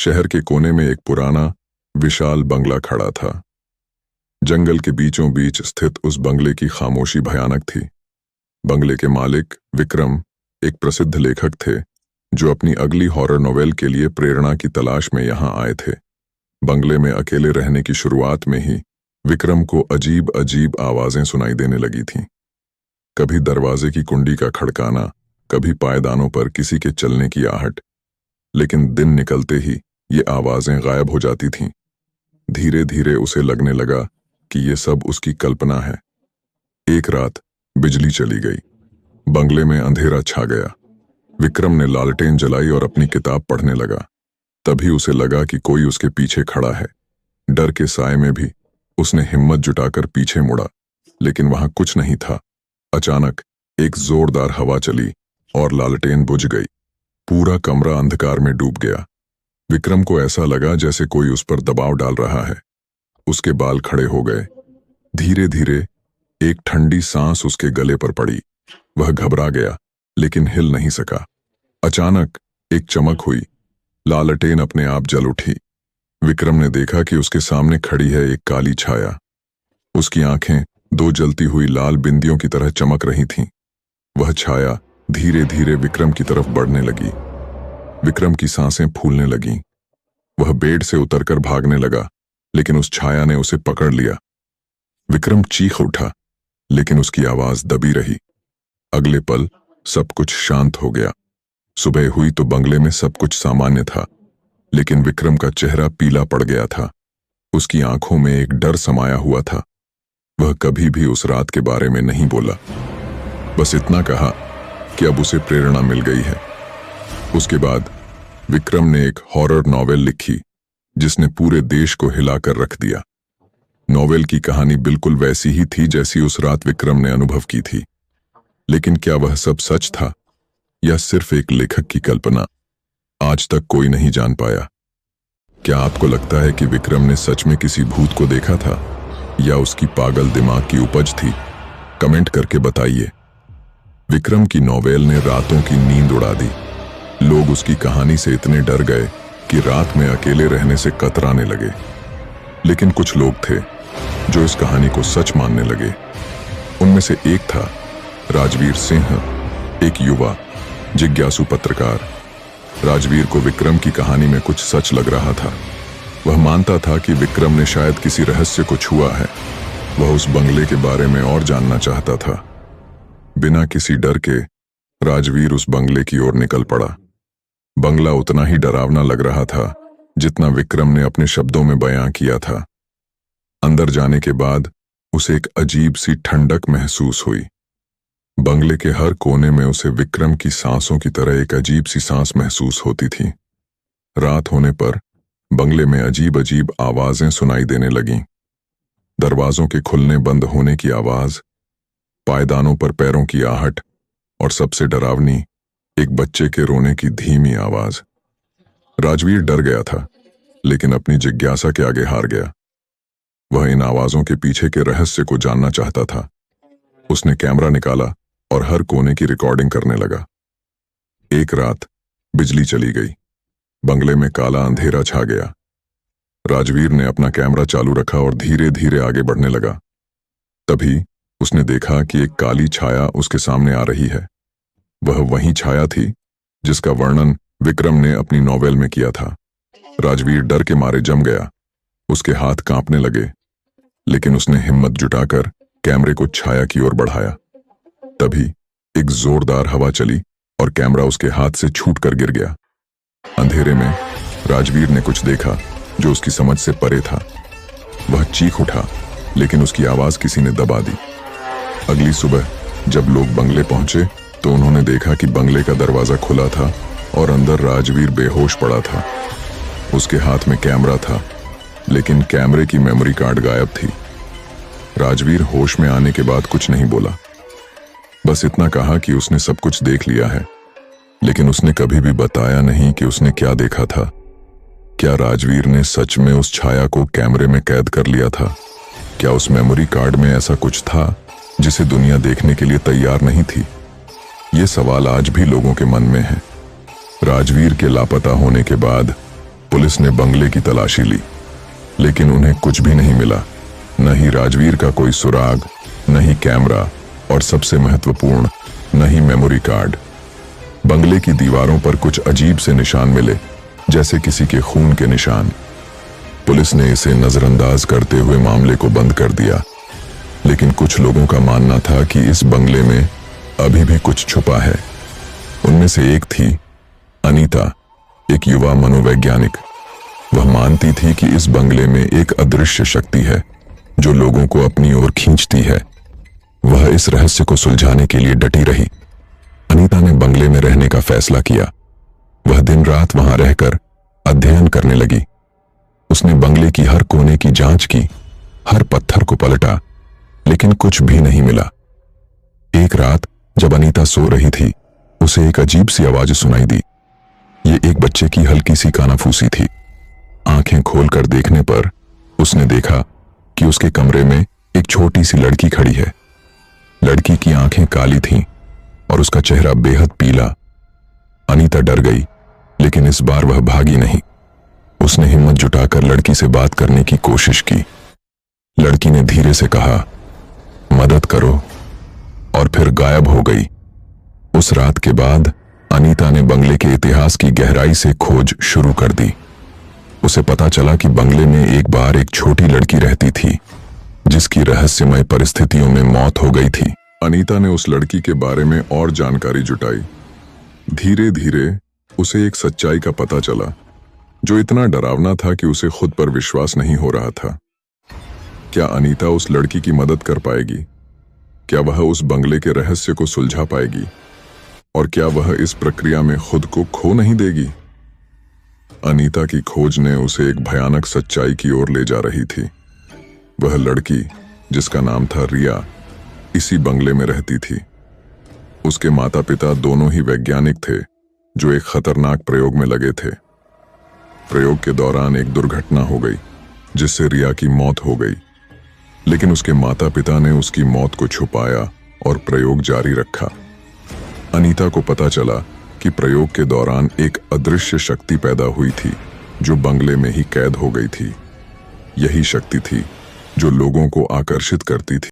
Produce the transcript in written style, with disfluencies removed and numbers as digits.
शहर के कोने में एक पुराना विशाल बंगला खड़ा था। जंगल के बीचों बीच स्थित उस बंगले की खामोशी भयानक थी। बंगले के मालिक विक्रम एक प्रसिद्ध लेखक थे जो अपनी अगली हॉरर नोवेल के लिए प्रेरणा की तलाश में यहाँ आए थे। बंगले में अकेले रहने की शुरुआत में ही विक्रम को अजीब अजीब आवाजें सुनाई देने लगी थीं। कभी दरवाजे की कुंडी का खड़काना, कभी पायदानों पर किसी के चलने की आहट। लेकिन दिन निकलते ही ये आवाजें गायब हो जाती थीं। धीरे धीरे उसे लगने लगा कि ये सब उसकी कल्पना है। एक रात बिजली चली गई, बंगले में अंधेरा छा गया। विक्रम ने लालटेन जलाई और अपनी किताब पढ़ने लगा। तभी उसे लगा कि कोई उसके पीछे खड़ा है। डर के साए में भी उसने हिम्मत जुटाकर पीछे मुड़ा, लेकिन वहां कुछ नहीं था। अचानक एक जोरदार हवा चली और लालटेन बुझ गई। पूरा कमरा अंधकार में डूब गया। विक्रम को ऐसा लगा जैसे कोई उस पर दबाव डाल रहा है। उसके बाल खड़े हो गए। धीरे धीरे एक ठंडी सांस उसके गले पर पड़ी। वह घबरा गया लेकिन हिल नहीं सका। अचानक एक चमक हुई। लालटेन अपने आप जल उठी। विक्रम ने देखा कि उसके सामने खड़ी है एक काली छाया। उसकी आंखें दो जलती हुई लाल बिंदियों की तरह चमक रही थीं। वह छाया धीरे धीरे विक्रम की तरफ बढ़ने लगी। विक्रम की सांसें फूलने लगीं। वह बेड से उतरकर भागने लगा, लेकिन उस छाया ने उसे पकड़ लिया। विक्रम चीख उठा, लेकिन उसकी आवाज दबी रही। अगले पल सब कुछ शांत हो गया। सुबह हुई तो बंगले में सब कुछ सामान्य था, लेकिन विक्रम का चेहरा पीला पड़ गया था। उसकी आंखों में एक डर समाया हुआ था। वह कभी भी उस रात के बारे में नहीं बोला, बस इतना कहा कि अब उसे प्रेरणा मिल गई है। उसके बाद विक्रम ने एक हॉरर नॉवेल लिखी जिसने पूरे देश को हिलाकर रख दिया। नॉवेल की कहानी बिल्कुल वैसी ही थी जैसी उस रात विक्रम ने अनुभव की थी। लेकिन क्या वह सब सच था या सिर्फ एक लेखक की कल्पना? आज तक कोई नहीं जान पाया। क्या आपको लगता है कि विक्रम ने सच में किसी भूत को देखा था या उसकी पागल दिमाग की उपज थी? कमेंट करके बताइए। विक्रम की नॉवेल ने रातों की नींद उड़ा दी। लोग उसकी कहानी से इतने डर गए कि रात में अकेले रहने से कतराने लगे। लेकिन कुछ लोग थे जो इस कहानी को सच मानने लगे। उनमें से एक था राजवीर सिंह, एक युवा जिज्ञासु पत्रकार। राजवीर को विक्रम की कहानी में कुछ सच लग रहा था। वह मानता था कि विक्रम ने शायद किसी रहस्य को छुआ है। वह उस बंगले के बारे में और जानना चाहता था। बिना किसी डर के राजवीर उस बंगले की ओर निकल पड़ा। बंगला उतना ही डरावना लग रहा था जितना विक्रम ने अपने शब्दों में बयां किया था। अंदर जाने के बाद उसे एक अजीब सी ठंडक महसूस हुई। बंगले के हर कोने में उसे विक्रम की सांसों की तरह एक अजीब सी सांस महसूस होती थी। रात होने पर बंगले में अजीब अजीब आवाजें सुनाई देने लगीं। दरवाजों के खुलने बंद होने की आवाज, पायदानों पर पैरों की आहट और सबसे डरावनी एक बच्चे के रोने की धीमी आवाज। राजवीर डर गया था, लेकिन अपनी जिज्ञासा के आगे हार गया। वह इन आवाजों के पीछे के रहस्य को जानना चाहता था। उसने कैमरा निकाला और हर कोने की रिकॉर्डिंग करने लगा। एक रात बिजली चली गई। बंगले में काला अंधेरा छा गया। राजवीर ने अपना कैमरा चालू रखा और धीरे धीरे आगे बढ़ने लगा। तभी उसने देखा कि एक काली छाया उसके सामने आ रही है। वह वही छाया थी जिसका वर्णन विक्रम ने अपनी नॉवेल में किया था। राजवीर डर के मारे जम गया। उसके हाथ कांपने लगे, लेकिन उसने हिम्मत जुटाकर कैमरे को छाया की ओर बढ़ाया। तभी एक जोरदार हवा चली और कैमरा उसके हाथ से छूटकर गिर गया। अंधेरे में राजवीर ने कुछ देखा जो उसकी समझ से परे था। वह चीख उठा, लेकिन उसकी आवाज किसी ने दबा दी। अगली सुबह जब लोग बंगले पहुंचे तो उन्होंने देखा कि बंगले का दरवाजा खुला था और अंदर राजवीर बेहोश पड़ा था। उसके हाथ में कैमरा था, लेकिन कैमरे की मेमोरी कार्ड गायब थी। राजवीर होश में आने के बाद कुछ नहीं बोला, बस इतना कहा कि उसने सब कुछ देख लिया है। लेकिन उसने कभी भी बताया नहीं कि उसने क्या देखा था। क्या राजवीर ने सच में उस छाया को कैमरे में कैद कर लिया था? क्या उस मेमोरी कार्ड में ऐसा कुछ था जिसे दुनिया देखने के लिए तैयार नहीं थी? ये सवाल आज भी लोगों के मन में है। राजवीर के लापता होने के बाद पुलिस ने बंगले की तलाशी ली, लेकिन उन्हें कुछ भी नहीं मिला। न ही राजवीर का कोई सुराग, न ही कैमरा, और सबसे महत्वपूर्ण, न ही मेमोरी कार्ड। बंगले की दीवारों पर कुछ अजीब से निशान मिले, जैसे किसी के खून के निशान। पुलिस ने इसे नजरअंदाज करते हुए मामले को बंद कर दिया, लेकिन कुछ लोगों का मानना था कि इस बंगले में अभी भी कुछ छुपा है। उनमें से एक थी अनीता, एक युवा मनोवैज्ञानिक। वह मानती थी कि इस बंगले में एक अदृश्य शक्ति है जो लोगों को अपनी ओर खींचती है। वह इस रहस्य को सुलझाने के लिए डटी रही। अनीता ने बंगले में रहने का फैसला किया। वह दिन रात वहां रहकर अध्ययन करने लगी। उसने बंगले की हर कोने की जांच की, हर पत्थर को पलटा, लेकिन कुछ भी नहीं मिला। एक रात जब अनीता सो रही थी, उसे एक अजीब सी आवाज सुनाई दी। ये एक बच्चे की हल्की सी कानाफूसी थी। आंखें खोलकर देखने पर उसने देखा कि उसके कमरे में एक छोटी सी लड़की खड़ी है। लड़की की आंखें काली थीं और उसका चेहरा बेहद पीला। अनीता डर गई, लेकिन इस बार वह भागी नहीं। उसने हिम्मत जुटाकर लड़की से बात करने की कोशिश की। लड़की ने धीरे से कहा, मदद करो, और फिर गायब हो गई। उस रात के बाद अनीता ने बंगले के इतिहास की गहराई से खोज शुरू कर दी। उसे पता चला कि बंगले में एक बार एक छोटी लड़की रहती थी, जिसकी रहस्यमय परिस्थितियों में मौत हो गई थी। अनीता ने उस लड़की के बारे में और जानकारी जुटाई। धीरे धीरे उसे एक सच्चाई का पता चला, जो इतना डरावना था कि उसे खुद पर विश्वास नहीं हो रहा था। क्या अनीता उस लड़की की मदद कर पाएगी? क्या वह उस बंगले के रहस्य को सुलझा पाएगी? और क्या वह इस प्रक्रिया में खुद को खो नहीं देगी? अनीता की खोज ने उसे एक भयानक सच्चाई की ओर ले जा रही थी। वह लड़की, जिसका नाम था रिया, इसी बंगले में रहती थी। उसके माता पिता दोनों ही वैज्ञानिक थे, जो एक खतरनाक प्रयोग में लगे थे। प्रयोग के दौरान एक दुर्घटना हो गई, जिससे रिया की मौत हो गई। लेकिन उसके माता पिता ने उसकी मौत को छुपाया और प्रयोग जारी रखा। अनीता को पता चला कि प्रयोग के दौरान एक अदृश्य शक्ति पैदा हुई थी, जो बंगले में ही कैद हो गई थी। यही शक्ति थी जो लोगों को आकर्षित करती थी।